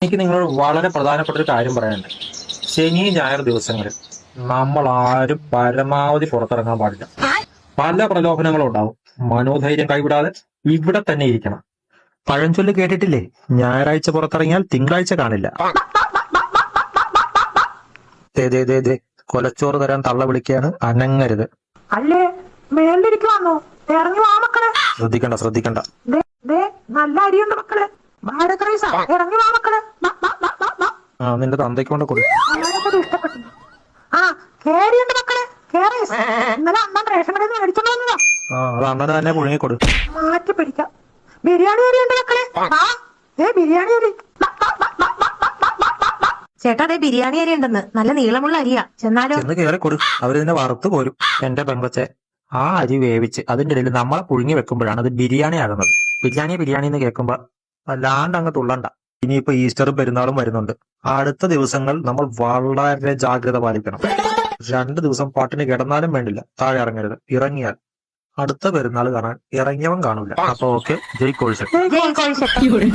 എനിക്ക് നിങ്ങളോട് വളരെ പ്രധാനപ്പെട്ട ഒരു കാര്യം പറയാനുണ്ട്. ശനി ഞായർ ദിവസങ്ങളിൽ നമ്മൾ ആരും പരമാവധി പുറത്തിറങ്ങാൻ പാടില്ല. പല പ്രലോഭനങ്ങളും ഉണ്ടാവും. മനോധൈര്യം കൈവിടാതെ ഇവിടെ തന്നെ ഇരിക്കണം. പഴഞ്ചൊല്ല് കേട്ടിട്ടില്ലേ? ഞായറാഴ്ച പുറത്തിറങ്ങിയാൽ തിങ്കളാഴ്ച കാണില്ല. ദേ ദേ ദേ ദേ കൊലച്ചോറ് തരാൻ തള്ള വിളിക്കുകയാണ്, അനങ്ങരുത്. അല്ലേ മേളിലിരിക്കുവാന്നോ? ഇറങ്ങി വാ മക്കളെ. ശ്രദ്ധിക്കണ്ട ശ്രദ്ധിക്കണ്ട. നല്ല അരിയുണ്ട് മക്കളെ. ഭാരത് റൈസാ. ഇറങ്ങി വാ മക്കളെ. ആ നിന്റെ തന്തയ്ക്ക് കൊണ്ട് കൊടു. അമ്മേനൊക്കെ ഇഷ്ടപ്പെട്ടു. ആ കേരിയുണ്ട് മക്കളെ. കേറി. ഇന്നലെ അമ്മ റേഷൻ കടയിൽ നിന്ന് മേടിച്ചോണ്ട് വന്നതാ. ആ അത് അണ്ണന് തന്നെ പുഴുങ്ങിക്കൊടു. മാറ്റി പിടിക്കാം. ബിരിയാണി അരിയുണ്ട് മക്കളെ. ആ ബിരിയാണി അരി. ചേട്ടാ അതെ ബിരിയാണി അരി ഉണ്ടെന്ന്. നല്ല നീളമുള്ള അരിയാ. ചെന്നാലോ? ചെന്ന് കേറി കൊടു. അവരിതിനെ വറുത്ത് പോരും. എന്റെ പെങ്കൊച്ചെ, ആ അരി വേവിച്ച് അതിന്റെ ഇടയിൽ നമ്മളെ പുഴുങ്ങി വെക്കുമ്പോഴാണ് അത് ബിരിയാണി ആകുന്നത്. ബിരിയാണി ബിരിയാണി എന്ന് കേൾക്കുമ്പോ വല്ലാണ്ട് അങ്ങ് തുള്ളണ്ട. ഇനിയിപ്പോ ഈസ്റ്ററും പെരുന്നാളും വരുന്നുണ്ട്. അടുത്ത ദിവസങ്ങൾ നമ്മൾ വളരെ ജാഗ്രത പാലിക്കണം. 2 ദിവസം പട്ടിണി കിടന്നാലും വേണ്ടില്ല, താഴെ ഇറങ്ങരുത്. ഇറങ്ങിയാൽ അടുത്ത പെരുന്നാൾ കാണാൻ ഇറങ്ങിയവൻ കാണൂല. അപ്പൊ ഓക്കെ, ജയ് കോഴ്സ്. ജയ് കോഴിക്കോട്.